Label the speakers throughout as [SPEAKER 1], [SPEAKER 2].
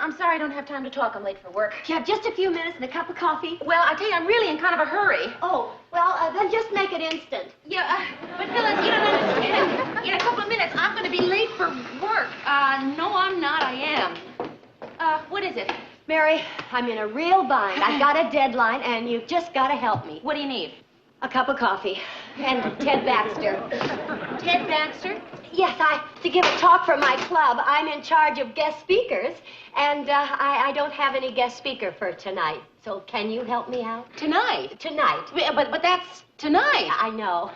[SPEAKER 1] I'm sorry I don't have time to talk. I'm late for work.
[SPEAKER 2] You have just a few minutes and a cup of coffee?
[SPEAKER 1] Well, I tell you, I'm really in kind of a hurry.
[SPEAKER 2] Oh, well, then just make it instant.
[SPEAKER 1] Yeah, but Phyllis, you don't understand. In a couple of minutes, I'm going to be late for work. No, I'm not. I am. What is it?
[SPEAKER 2] Mary, I'm in a real bind. I've got a deadline, and you've just got to help me.
[SPEAKER 1] What do you need?
[SPEAKER 2] A cup of coffee. And Ted Baxter.
[SPEAKER 1] Ted Baxter?
[SPEAKER 2] Yes, to give a talk for my club. I'm in charge of guest speakers, and I don't have any guest speaker for tonight. So can you help me out?
[SPEAKER 1] Tonight?
[SPEAKER 2] Tonight.
[SPEAKER 1] But that's tonight.
[SPEAKER 2] I know.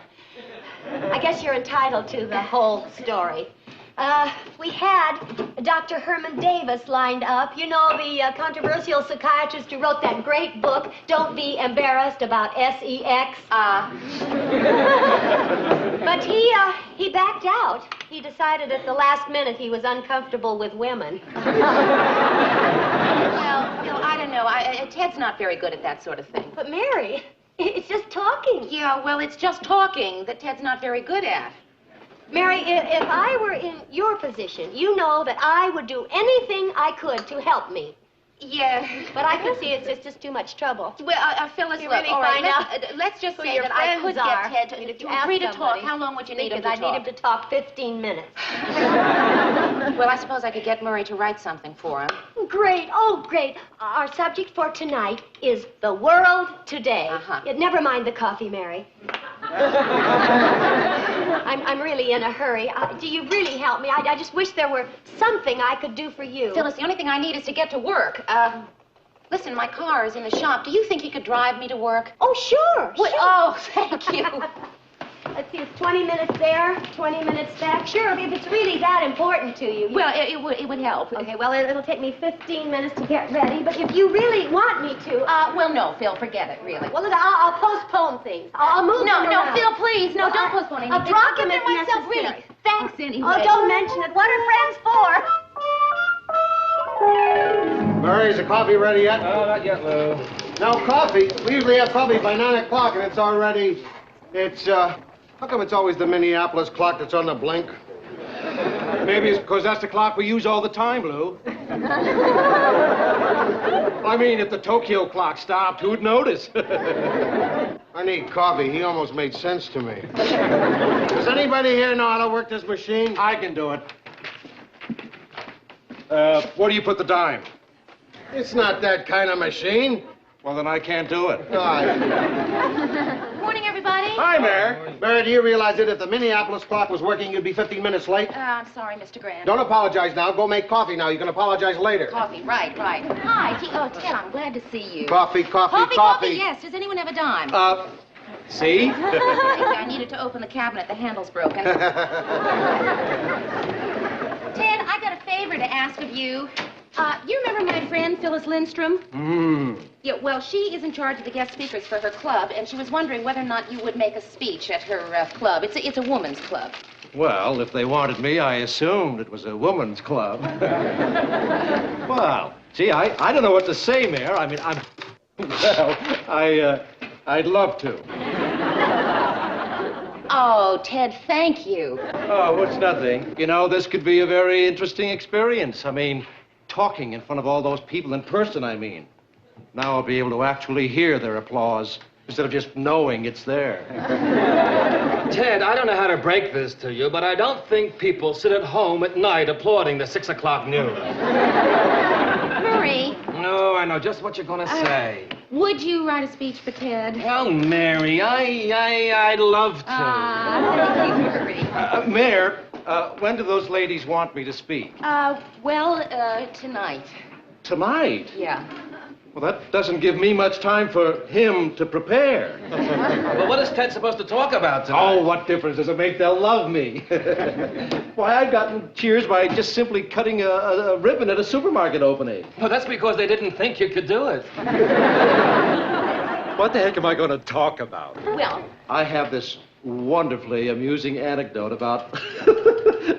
[SPEAKER 2] I guess you're entitled to the whole story. We had Dr. Herman Davis lined up. You know, the controversial psychiatrist who wrote that great book, Don't Be Embarrassed, about sex. But he backed out. He decided at the last minute he was uncomfortable with women.
[SPEAKER 1] Well, I don't know. Ted's not very good at that sort of thing.
[SPEAKER 2] But Mary, it's just talking.
[SPEAKER 1] Yeah, well, it's just talking that Ted's not very good at.
[SPEAKER 2] Mary, if I were in your position, you know that I would do anything I could to help me.
[SPEAKER 1] Yeah.
[SPEAKER 2] But I can see it's just too much trouble.
[SPEAKER 1] Well, Phyllis,
[SPEAKER 2] You
[SPEAKER 1] look,
[SPEAKER 2] really
[SPEAKER 1] all right,
[SPEAKER 2] find out
[SPEAKER 1] let's just
[SPEAKER 2] who
[SPEAKER 1] say
[SPEAKER 2] your
[SPEAKER 1] that I could
[SPEAKER 2] friends are.
[SPEAKER 1] get Ted
[SPEAKER 2] I mean, if you
[SPEAKER 1] to
[SPEAKER 2] ask
[SPEAKER 1] agree to talk.
[SPEAKER 2] somebody,
[SPEAKER 1] How long would you need him to
[SPEAKER 2] Because
[SPEAKER 1] talk?
[SPEAKER 2] I need him to talk 15 minutes.
[SPEAKER 1] Well, I suppose I could get Murray to write something for him.
[SPEAKER 2] Great. Oh, great. Our subject for tonight is the world today. Never mind the coffee, Mary. I'm really in a hurry. Do you really help me? I just wish there were something I could do for you.
[SPEAKER 1] Phyllis, the only thing I need is to get to work. Listen, my car is in the shop. Do you think you could drive me to work?
[SPEAKER 2] Oh, sure.
[SPEAKER 1] What?
[SPEAKER 2] Sure.
[SPEAKER 1] Oh, thank you.
[SPEAKER 2] Let's see, it's 20 minutes there, 20 minutes back. Sure, if it's really that important to you.
[SPEAKER 1] Well, it would help.
[SPEAKER 2] Okay, well, it'll take me 15 minutes to get ready, but if you really want me to...
[SPEAKER 1] well, no, Phil, forget it, really.
[SPEAKER 2] Well, look, I'll postpone things. I'll move them around.
[SPEAKER 1] No, Phil, please. No, don't postpone anything.
[SPEAKER 2] I'll drop them
[SPEAKER 1] I'll
[SPEAKER 2] if
[SPEAKER 1] get there myself,
[SPEAKER 2] necessary.
[SPEAKER 1] really. Thanks, anyway.
[SPEAKER 2] Oh, don't mention it. What are friends for?
[SPEAKER 3] Murray, is the coffee ready yet?
[SPEAKER 4] No, not yet, Lou.
[SPEAKER 3] No coffee? We usually have coffee by 9 o'clock, and it's already... How come it's always the Minneapolis clock that's on the blink?
[SPEAKER 4] Maybe it's because that's the clock we use all the time, Lou. I mean, if the Tokyo clock stopped, who'd notice?
[SPEAKER 3] I need coffee. He almost made sense to me. Does anybody here know how to work this machine?
[SPEAKER 4] I can do it. Where do you put the dime?
[SPEAKER 3] It's not that kind of machine.
[SPEAKER 4] Well, then I can't do it.
[SPEAKER 1] Morning, everybody.
[SPEAKER 4] Hi, Mayor.
[SPEAKER 3] Mary, do you realize that if the Minneapolis clock was working, you'd be 15 minutes late?
[SPEAKER 1] I'm sorry, Mr. Grant.
[SPEAKER 3] Don't apologize now. Go make coffee now. You can apologize later.
[SPEAKER 1] Coffee, right. Hi, Ted, I'm glad to see you.
[SPEAKER 3] Coffee.
[SPEAKER 1] Yes. Does anyone have a dime?
[SPEAKER 4] See?
[SPEAKER 1] I needed to open the cabinet. The handle's broken. Ted, I got a favor to ask of you. You remember my friend, Phyllis Lindstrom? Yeah, well, she is in charge of the guest speakers for her club, and she was wondering whether or not you would make a speech at her club. It's a woman's club.
[SPEAKER 4] Well, if they wanted me, I assumed it was a woman's club. Well, gee, I don't know what to say, Mayor. I mean, I'd love to.
[SPEAKER 1] Oh, Ted, thank you.
[SPEAKER 4] Oh, it's nothing. You know, this could be a very interesting experience. I mean, talking in front of all those people in person, I mean. Now I'll be able to actually hear their applause instead of just knowing it's there.
[SPEAKER 5] Ted, I don't know how to break this to you, but I don't think people sit at home at night applauding the 6 o'clock news.
[SPEAKER 1] Murray.
[SPEAKER 5] No, I know just what you're going to say.
[SPEAKER 1] Would you write a speech for Ted?
[SPEAKER 5] Well, Mary, I'd love to.
[SPEAKER 1] Thank you, Murray.
[SPEAKER 4] Mayor, when do those ladies want me to speak?
[SPEAKER 1] Tonight.
[SPEAKER 4] Tonight?
[SPEAKER 1] Yeah.
[SPEAKER 4] Well, that doesn't give me much time for him to prepare.
[SPEAKER 5] But what is Ted supposed to talk about tonight?
[SPEAKER 4] Oh, what difference does it make? They'll love me. Why, I've gotten cheers by just simply cutting a ribbon at a supermarket opening.
[SPEAKER 5] Well, that's because they didn't think you could do it.
[SPEAKER 4] What the heck am I going to talk about?
[SPEAKER 1] Well,
[SPEAKER 4] I have this wonderfully amusing anecdote about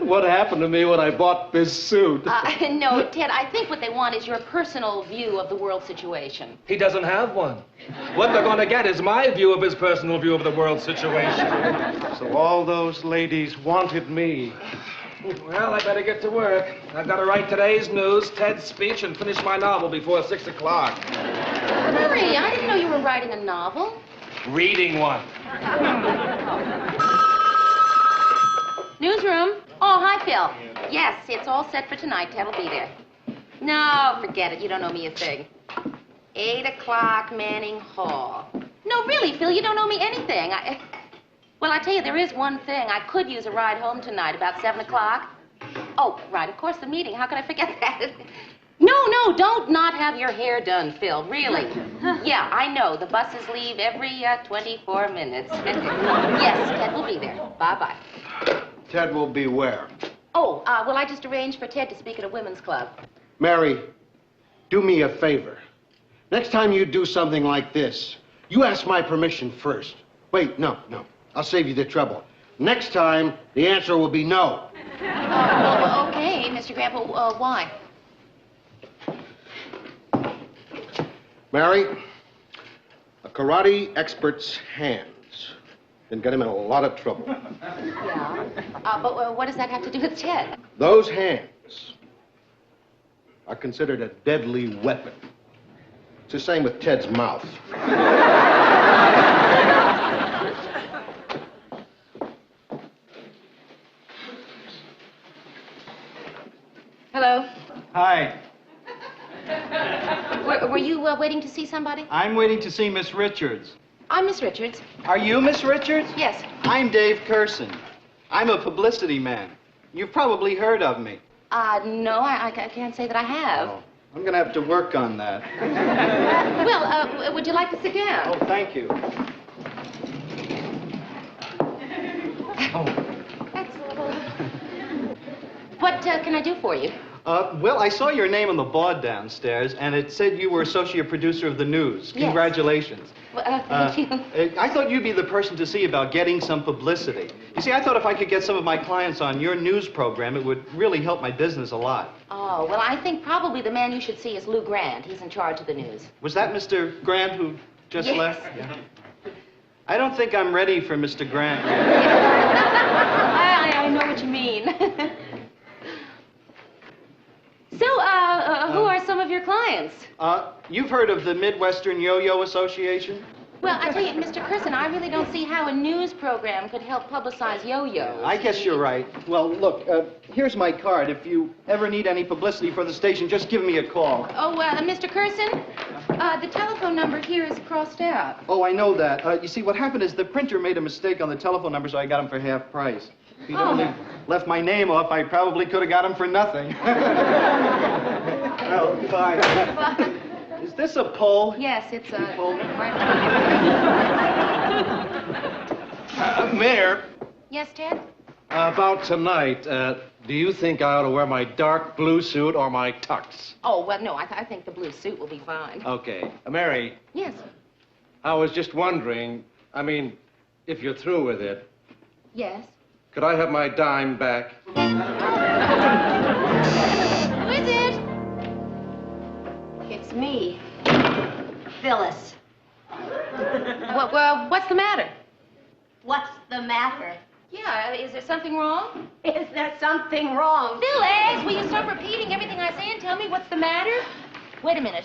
[SPEAKER 4] what happened to me when I bought this suit.
[SPEAKER 1] no, Ted, I think what they want is your personal view of the world situation.
[SPEAKER 5] He doesn't have one. What they're going to get is my view of his personal view of the world situation.
[SPEAKER 4] So all those ladies wanted me.
[SPEAKER 5] Well, I better get to work. I've got to write today's news, Ted's speech, and finish my novel before 6 o'clock.
[SPEAKER 1] Hurry, I didn't know you were writing a novel.
[SPEAKER 5] Reading one.
[SPEAKER 1] Newsroom. Oh, hi, Phil. Yes, it's all set for tonight. Ted will be there. No, forget it. You don't owe me a thing. 8 o'clock, Manning Hall. No, really, Phil, you don't owe me anything. Well, I tell you, there is one thing. I could use a ride home tonight about 7 o'clock. Oh, right, of course, the meeting. How could I forget that? No, don't not have your hair done, Phil, really. Yeah, I know. The buses leave every 24 minutes. Yes, Ted will be there. Bye-bye.
[SPEAKER 3] Ted will be where?
[SPEAKER 1] Oh, well, I just arranged for Ted to speak at a women's club.
[SPEAKER 3] Mary, do me a favor. Next time you do something like this, you ask my permission first. Wait, no. I'll save you the trouble. Next time, the answer will be no.
[SPEAKER 1] Well, okay, Mr. Grant, but why?
[SPEAKER 3] Mary, a karate expert's hands can get him in a lot of trouble.
[SPEAKER 1] Yeah. But what does that have to do with Ted?
[SPEAKER 3] Those hands are considered a deadly weapon. It's the same with Ted's mouth.
[SPEAKER 1] Hello.
[SPEAKER 6] Hi.
[SPEAKER 1] Were you waiting to see somebody?
[SPEAKER 6] I'm waiting to see Miss Richards.
[SPEAKER 1] I'm Miss Richards.
[SPEAKER 6] Are you Miss Richards?
[SPEAKER 1] Yes.
[SPEAKER 6] I'm Dave Curson. I'm a publicity man. You've probably heard of me.
[SPEAKER 1] No, I can't say that I have.
[SPEAKER 6] Oh, I'm going to have to work on that.
[SPEAKER 1] Well, would you like to sit down?
[SPEAKER 6] Oh, thank you.
[SPEAKER 1] Excellent. What can I do for you?
[SPEAKER 6] Well, I saw your name on the board downstairs, and it said you were associate producer of the news.
[SPEAKER 1] Yes.
[SPEAKER 6] Congratulations.
[SPEAKER 1] Well, thank you.
[SPEAKER 6] I thought you'd be the person to see about getting some publicity. You see, I thought if I could get some of my clients on your news program, it would really help my business a lot.
[SPEAKER 1] Oh, well, I think probably the man you should see is Lou Grant. He's in charge of the news.
[SPEAKER 6] Was that Mr. Grant who just
[SPEAKER 1] Yes.
[SPEAKER 6] left? Yeah. I don't think I'm ready for Mr. Grant yet.
[SPEAKER 1] I know what you mean. So, who are some of your clients?
[SPEAKER 6] You've heard of the Midwestern Yo-Yo Association?
[SPEAKER 1] Well, I tell you, Mr. Curson, I really don't see how a news program could help publicize yo-yos.
[SPEAKER 6] I guess you're right. Well, look, here's my card. If you ever need any publicity for the station, just give me a call.
[SPEAKER 1] Oh, Mr. Curson, the telephone number here is crossed out.
[SPEAKER 6] Oh, I know that. You see, what happened is the printer made a mistake on the telephone number, so I got them for half price. If he'd only left my name off, I probably could have got them for nothing. Oh, bye. Is this a poll?
[SPEAKER 1] Yes, it's a...
[SPEAKER 4] Mayor,
[SPEAKER 1] Yes, Ted?
[SPEAKER 4] about tonight, do you think I ought to wear my dark blue suit or my tux?
[SPEAKER 1] Oh, well, no, I think the blue suit will be fine.
[SPEAKER 4] Okay. Mary,
[SPEAKER 1] Yes.
[SPEAKER 4] I was just wondering, I mean, if you're through with it,
[SPEAKER 1] Yes.
[SPEAKER 4] could I have my dime back?
[SPEAKER 1] Who is it?
[SPEAKER 2] It's me, Phyllis.
[SPEAKER 1] Well, what's the matter?
[SPEAKER 2] What's the matter?
[SPEAKER 1] Yeah, is there something wrong?
[SPEAKER 2] Is there something wrong?
[SPEAKER 1] Phyllis, will you stop repeating everything I say and tell me what's the matter? Wait a minute.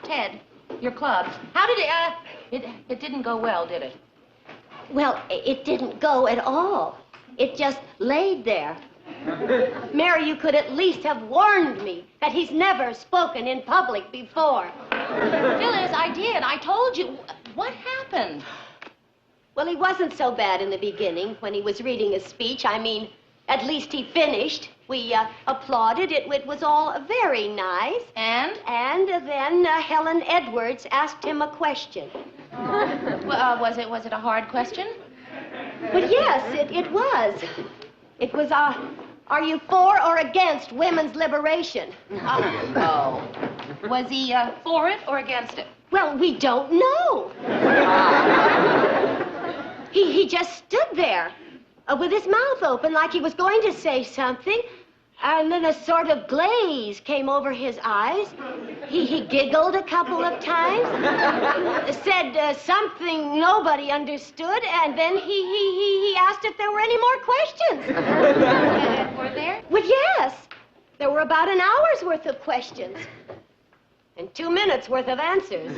[SPEAKER 1] Ted, your club. How did it didn't go well, did it?
[SPEAKER 2] Well, it didn't go at all. It just laid there. Mary, you could at least have warned me that he's never spoken in public before.
[SPEAKER 1] Phyllis, I did. I told you. What happened?
[SPEAKER 2] Well, he wasn't so bad in the beginning when he was reading his speech. I mean, at least he finished. We applauded. It was all very nice.
[SPEAKER 1] And?
[SPEAKER 2] And then Helen Edwards asked him a question.
[SPEAKER 1] Well, was it a hard question?
[SPEAKER 2] But yes, it was. It was, are you for or against women's liberation?
[SPEAKER 1] Oh. Was he for it or against it?
[SPEAKER 2] Well, we don't know. He just stood there with his mouth open like he was going to say something, And then a sort of glaze came over his eyes. He giggled a couple of times, said something nobody understood, and then he asked if there were any more questions.
[SPEAKER 1] Were there?
[SPEAKER 2] Well, yes. There were about an hour's worth of questions. And 2 minutes worth of answers.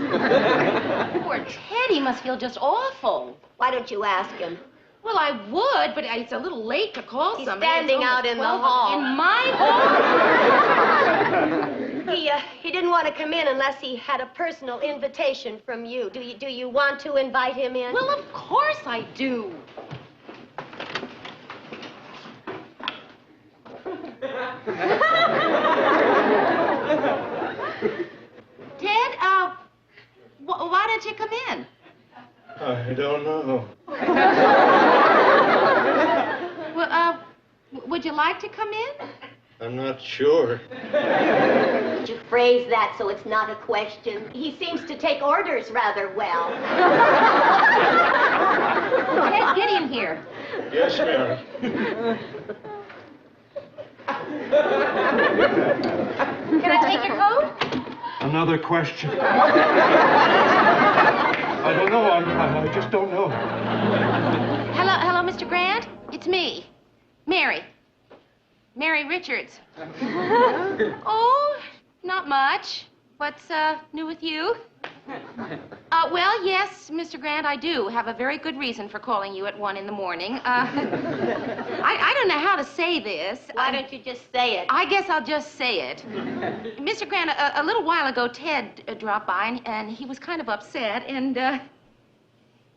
[SPEAKER 1] Poor Ted, he must feel just awful.
[SPEAKER 2] Why don't you ask him?
[SPEAKER 1] Well, I would, but it's a little late to call
[SPEAKER 2] He's
[SPEAKER 1] somebody.
[SPEAKER 2] standing out in the
[SPEAKER 1] 12
[SPEAKER 2] hall.
[SPEAKER 1] In my hall?
[SPEAKER 2] He didn't want to come in unless he had a personal invitation from you. Do you want to invite him in?
[SPEAKER 1] Well, of course I do. Ted, why don't you come in?
[SPEAKER 4] I don't know.
[SPEAKER 1] Well, would you like to come in?
[SPEAKER 4] I'm not sure.
[SPEAKER 2] Could you phrase that so it's not a question? He seems to take orders rather well.
[SPEAKER 1] Ted, get in here.
[SPEAKER 4] Yes, Mary.
[SPEAKER 1] Can I take your coat?
[SPEAKER 4] Another question. I don't know. I just don't know.
[SPEAKER 1] Hello, Mr. Grant. It's me, Mary. Mary Richards. Oh, not much. What's new with you? Well, yes, Mr. Grant, I do have a very good reason for calling you at 1 in the morning. I don't know how to say this.
[SPEAKER 2] Why don't you just say it?
[SPEAKER 1] I guess I'll just say it. Mr. Grant, a little while ago, Ted dropped by, and he was kind of upset, and,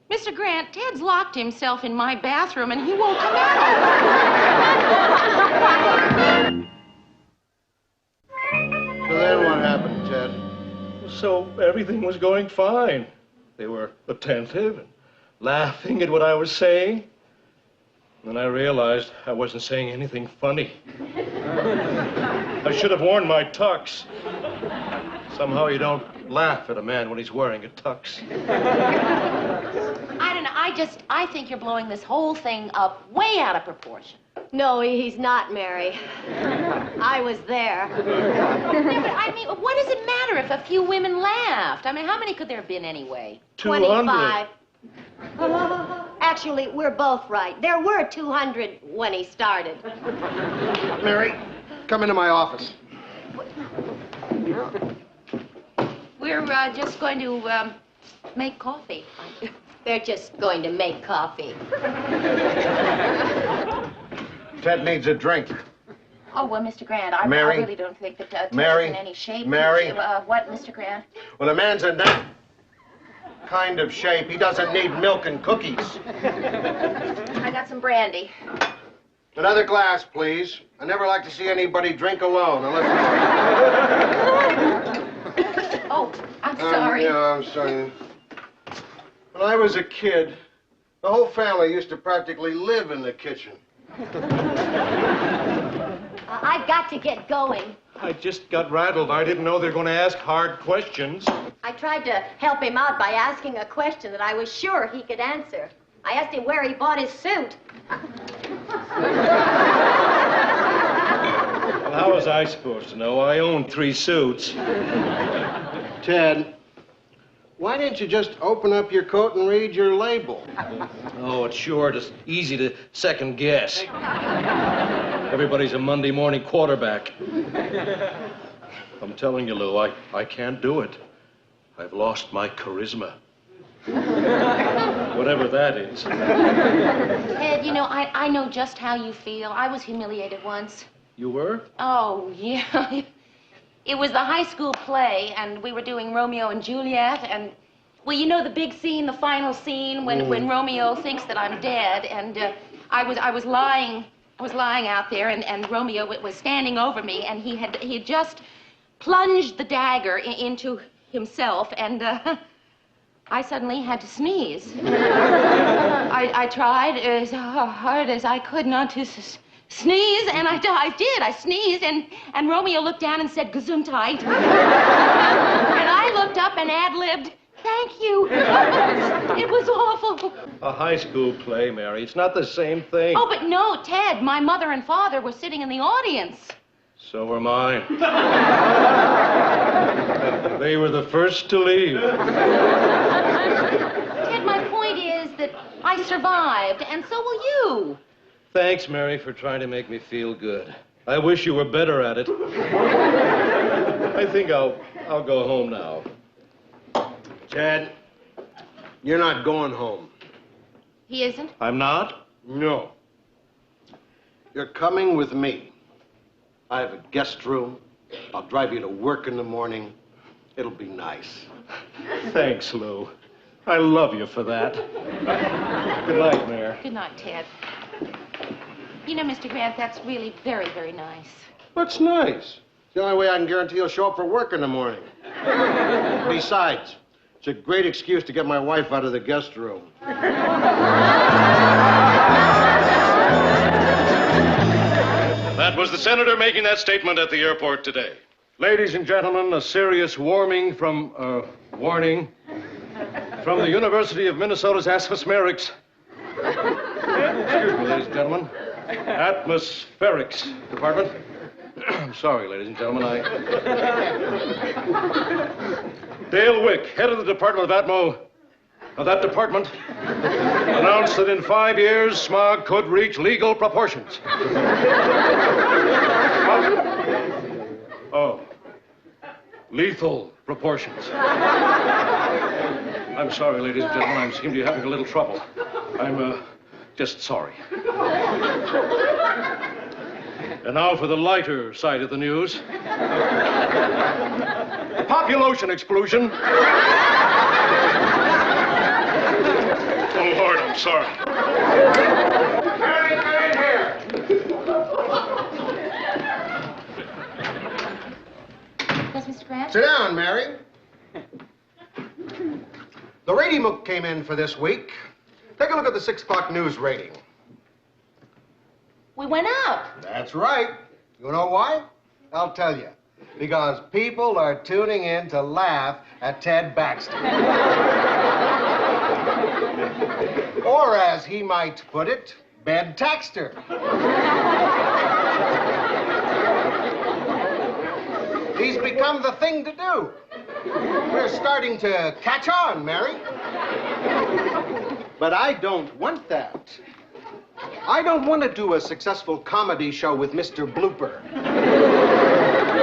[SPEAKER 1] Mr. Grant, Ted's locked himself in my bathroom, and he won't come out.
[SPEAKER 3] So then what happened, Ted?
[SPEAKER 4] So everything was going fine. They were attentive and laughing at what I was saying. Then I realized I wasn't saying anything funny. I should have worn my tux. Somehow you don't laugh at a man when he's wearing a tux.
[SPEAKER 1] I don't know. I think you're blowing this whole thing up way out of proportion.
[SPEAKER 2] No, he's not, Mary. I was there.
[SPEAKER 1] Yeah, but I mean, what does it matter if a few women laughed? I mean, how many could there have been anyway?
[SPEAKER 2] 25. Actually, we're both right. There were 200 when he started.
[SPEAKER 3] Mary, come into my office.
[SPEAKER 1] We're just going to make coffee.
[SPEAKER 2] They're just going to make coffee.
[SPEAKER 3] Ted needs a drink.
[SPEAKER 1] Oh, well, Mr. Grant, I
[SPEAKER 3] Mary?
[SPEAKER 1] really don't think that Ted's
[SPEAKER 3] Mary?
[SPEAKER 1] in any shape.
[SPEAKER 3] Mary?
[SPEAKER 1] What, Mr. Grant?
[SPEAKER 3] When a man's in that kind of shape, he doesn't need milk and cookies.
[SPEAKER 1] I got some brandy.
[SPEAKER 3] Another glass, please. I never like to see anybody drink alone unless...
[SPEAKER 1] Oh, I'm sorry.
[SPEAKER 3] Yeah, I'm sorry. When I was a kid, the whole family used to practically live in the kitchen.
[SPEAKER 2] I've got to get going.
[SPEAKER 4] I just got rattled. I didn't know they were going to ask hard questions.
[SPEAKER 2] I tried to help him out by asking a question that I was sure he could answer. I asked him where he bought his suit.
[SPEAKER 4] Well, how was I supposed to know? I own 3 suits.
[SPEAKER 3] Ted, why didn't you just open up your coat and read your label?
[SPEAKER 4] Oh, it's sure just easy to second guess. Everybody's a Monday morning quarterback. I'm telling you, Lou, I can't do it. I've lost my charisma. Whatever that is.
[SPEAKER 1] Ted, you know, I know just how you feel. I was humiliated once.
[SPEAKER 4] You were?
[SPEAKER 1] Oh, yeah. It was the high school play, and we were doing Romeo and Juliet, and, well, you know the big scene, the final scene, when Romeo thinks that I'm dead, and I was lying out there, and Romeo was standing over me, and he had just plunged the dagger into himself, and I suddenly had to sneeze. I tried as hard as I could not to sneeze, and I did. I sneezed, and Romeo looked down and said, Gesundheit. And I looked up and ad-libbed, thank you. It was awful.
[SPEAKER 4] A high school play, Mary. It's not the same thing.
[SPEAKER 1] Oh, but no, Ted. My mother and father were sitting in the audience.
[SPEAKER 4] So were mine. They were the first to leave.
[SPEAKER 1] Ted, my point is that I survived, and so will you.
[SPEAKER 4] Thanks, Mary, for trying to make me feel good. I wish you were better at it. I think I'll go home now.
[SPEAKER 3] Ted, you're not going home.
[SPEAKER 1] He isn't?
[SPEAKER 4] I'm not?
[SPEAKER 3] No. You're coming with me. I have a guest room. I'll drive you to work in the morning. It'll be nice.
[SPEAKER 4] Thanks, Lou. I love you for that. Good night, Mayor.
[SPEAKER 1] Good night, Ted. You know, Mr. Grant, that's really very, very nice.
[SPEAKER 3] What's nice? It's the only way I can guarantee you'll show up for work in the morning. Besides, it's a great excuse to get my wife out of the guest room.
[SPEAKER 4] That was the senator making that statement at the airport today. Ladies and gentlemen, a serious warning from the University of Minnesota's Atmospherics. Excuse me, ladies and gentlemen. Atmospherics Department. I'm sorry, ladies and gentlemen, Dale Wick, head of the Department of that department, announced that in 5 years, smog could reach legal proportions. Oh, lethal proportions. I'm sorry, ladies and gentlemen, I seem to be having a little trouble. I'm, just sorry. And now for the lighter side of the news. Population explosion. Oh, Lord, I'm sorry.
[SPEAKER 3] Mary, get in here.
[SPEAKER 1] Yes, Mr. Grant?
[SPEAKER 3] Sit down, Mary. The rating book came in for this week. Take a look at the 6 o'clock news rating.
[SPEAKER 1] We went up.
[SPEAKER 3] That's right. You know why? I'll tell you. Because people are tuning in to laugh at Ted Baxter. Or as he might put it, Bed Taxter. He's become the thing to do. We're starting to catch on, Mary. But I don't want that. I don't want to do a successful comedy show with Mr. Blooper.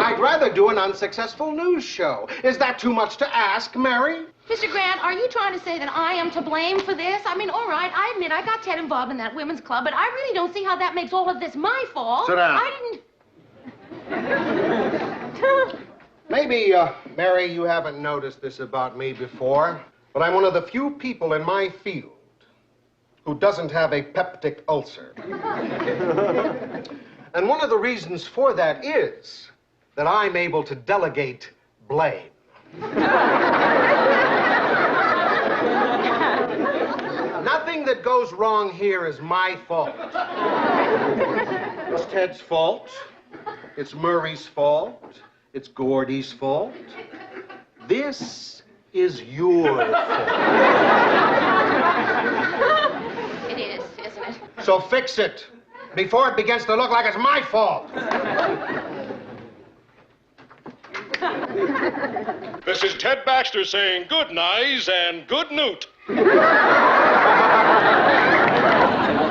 [SPEAKER 3] I'd rather do an unsuccessful news show. Is that too much to ask, Mary?
[SPEAKER 1] Mr. Grant, are you trying to say that I am to blame for this? I mean, all right, I admit I got Ted involved in that women's club, but I really don't see how that makes all of this my fault.
[SPEAKER 3] Sit down.
[SPEAKER 1] I didn't...
[SPEAKER 3] Maybe, Mary, you haven't noticed this about me before, but I'm one of the few people in my field who doesn't have a peptic ulcer. And one of the reasons for that is that I'm able to delegate blame. Nothing that goes wrong here is my fault. It's Ted's fault. It's Murray's fault. It's Gordy's fault. This is your fault.
[SPEAKER 1] It is, isn't it?
[SPEAKER 3] So fix it before it begins to look like it's my fault.
[SPEAKER 4] This is Ted Baxter saying good nights and good newt.
[SPEAKER 5] What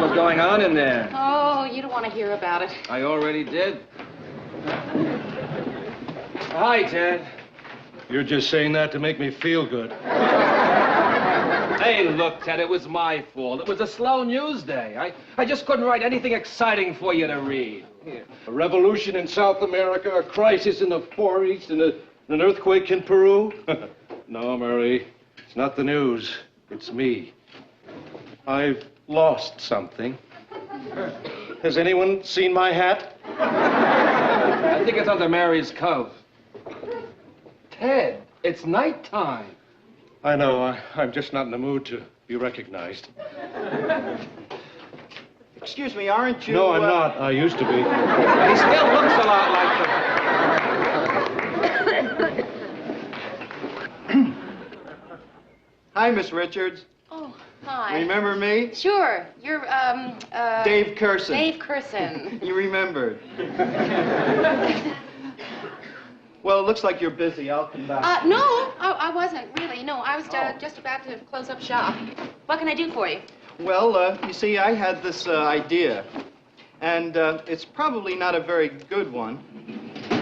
[SPEAKER 5] was going on in there?
[SPEAKER 1] Oh, you don't want to hear about it.
[SPEAKER 5] I already did. Hi, Ted.
[SPEAKER 4] You're just saying that to make me feel good.
[SPEAKER 5] Hey, look, Ted, it was my fault. It was a slow news day. I just couldn't write anything exciting for you to read. Here.
[SPEAKER 4] A revolution in South America, a crisis in the Far East, and an earthquake in Peru? No, Murray, it's not the news. It's me. I've lost something. Has anyone seen my hat?
[SPEAKER 5] I think it's under Mary's coat. Ted, it's nighttime.
[SPEAKER 4] I know. I'm just not in the mood to be recognized.
[SPEAKER 6] Excuse me, aren't you...
[SPEAKER 4] No, I'm not. I used to be.
[SPEAKER 5] He still looks a lot like the...
[SPEAKER 6] Hi, Miss Richards.
[SPEAKER 1] Oh, hi.
[SPEAKER 6] Remember me?
[SPEAKER 1] Sure. You're,
[SPEAKER 6] Dave Curson.
[SPEAKER 1] Dave Curson.
[SPEAKER 6] You remembered. Well, it looks like you're busy. I'll come back.
[SPEAKER 1] No, I wasn't really. No, I was just about to close up shop. What can I do for you?
[SPEAKER 6] Well, you see, I had this idea, and it's probably not a very good one.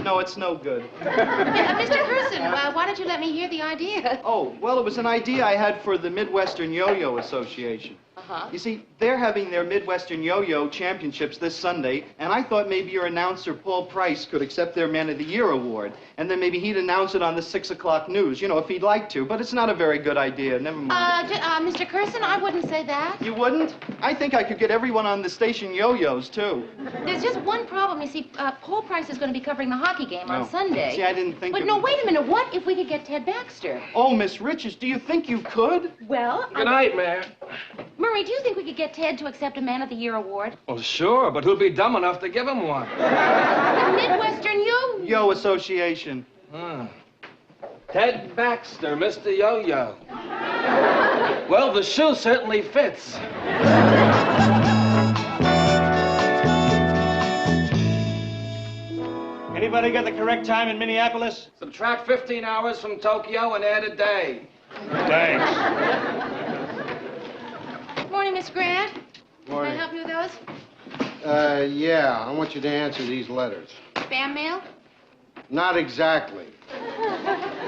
[SPEAKER 6] No, it's no good.
[SPEAKER 1] Mr. Curson, why don't you let me hear the idea?
[SPEAKER 6] Oh, well, it was an idea I had for the Midwestern Yo-Yo Association.
[SPEAKER 1] Uh-huh.
[SPEAKER 6] You see, they're having their Midwestern Yo-Yo Championships this Sunday, and I thought maybe your announcer, Paul Price, could accept their Man of the Year award, and then maybe he'd announce it on the 6 o'clock news, you know, if he'd like to. But it's not a very good idea. Never mind.
[SPEAKER 1] Mr. Curson, I wouldn't say that.
[SPEAKER 6] You wouldn't? I think I could get everyone on the station yo-yos, too.
[SPEAKER 1] There's just one problem. You see, Paul Price is going to be covering the hockey game on Sunday.
[SPEAKER 6] See, I didn't think
[SPEAKER 1] But
[SPEAKER 6] of
[SPEAKER 1] no,
[SPEAKER 6] it.
[SPEAKER 1] wait a minute. What if we could get Ted Baxter?
[SPEAKER 6] Oh, Miss Richards, do you think you could?
[SPEAKER 1] Well,
[SPEAKER 5] Good night, Mayor.
[SPEAKER 1] Murray, do you think we could get Ted to accept a Man of the Year award?
[SPEAKER 5] Well, sure, but who'd be dumb enough to give him one?
[SPEAKER 1] The Midwestern Yo.
[SPEAKER 6] Yo Association.
[SPEAKER 5] Ted Baxter, Mr. Yo-Yo. Well, the shoe certainly fits.
[SPEAKER 7] Anybody got the correct time in Minneapolis?
[SPEAKER 5] Subtract 15 hours from Tokyo and add a day.
[SPEAKER 7] Thanks.
[SPEAKER 1] Morning, Miss Grant.
[SPEAKER 3] Morning.
[SPEAKER 1] Can I help you with those?
[SPEAKER 3] Yeah, I want you to answer these letters.
[SPEAKER 1] Spam mail?
[SPEAKER 3] Not exactly.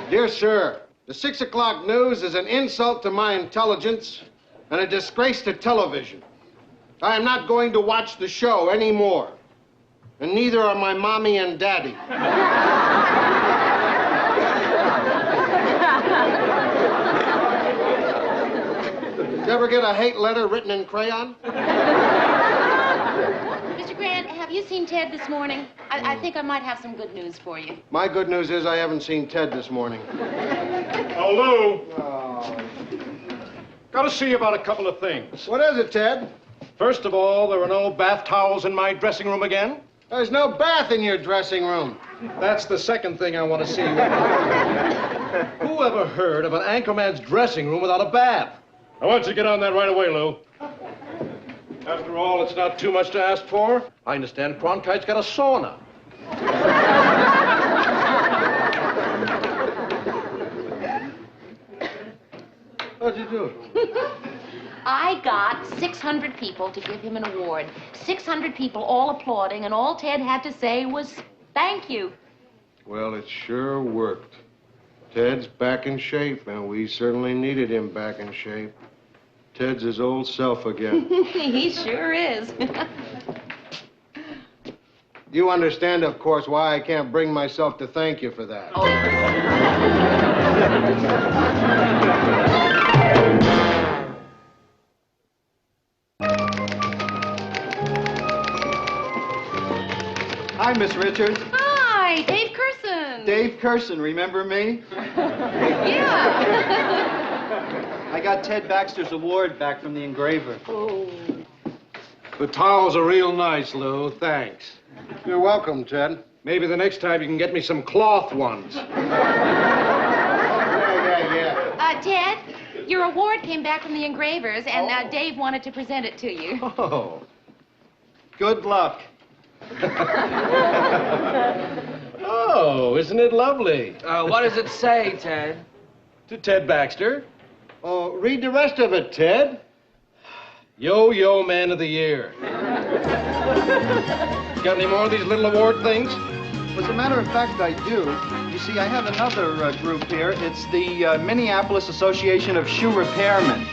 [SPEAKER 3] Dear sir, the 6 o'clock news is an insult to my intelligence and a disgrace to television. I am not going to watch the show anymore. And neither are my mommy and daddy. Did you ever get a hate letter written in crayon?
[SPEAKER 1] Mr. Grant, have you seen Ted this morning? I think I might have some good news for you.
[SPEAKER 3] My good news is I haven't seen Ted this morning.
[SPEAKER 7] Oh, Lou. Got to see you about a couple of things.
[SPEAKER 3] What is it, Ted?
[SPEAKER 7] First of all, there are no bath towels in my dressing room again.
[SPEAKER 3] There's no bath in your dressing room.
[SPEAKER 7] That's the second thing I want to see you about. Who ever heard of an anchorman's dressing room without a bath? I want you to get on that right away, Lou. After all, it's not too much to ask for.
[SPEAKER 4] I understand Cronkite's got a sauna.
[SPEAKER 3] What'd you do?
[SPEAKER 1] I got 600 people to give him an award. 600 people all applauding, and all Ted had to say was, thank you.
[SPEAKER 3] Well, it sure worked. Ted's back in shape, and we certainly needed him back in shape. Ted's his old self again.
[SPEAKER 1] He sure is.
[SPEAKER 3] You understand, of course, why I can't bring myself to thank you for that.
[SPEAKER 6] Hi, Miss Richards.
[SPEAKER 1] Hi, Dave Curson.
[SPEAKER 6] Dave Curson, remember me?
[SPEAKER 1] Yeah.
[SPEAKER 6] I got Ted Baxter's award back from the engraver.
[SPEAKER 1] Oh.
[SPEAKER 4] The towels are real nice, Lou. Thanks.
[SPEAKER 3] You're welcome, Ted.
[SPEAKER 4] Maybe the next time you can get me some cloth ones.
[SPEAKER 3] Yeah.
[SPEAKER 1] Ted, your award came back from the engravers, and Dave wanted to present it to you.
[SPEAKER 4] Oh.
[SPEAKER 6] Good luck.
[SPEAKER 4] Oh, isn't it lovely?
[SPEAKER 5] What does it say, Ted?
[SPEAKER 4] To Ted Baxter,
[SPEAKER 3] Oh, read the rest of it, Ted.
[SPEAKER 4] Yo-Yo Man of the Year. Got any more of these little award things?
[SPEAKER 6] As a matter of fact, I do. You see, I have another group here. It's the Minneapolis Association of Shoe Repairmen.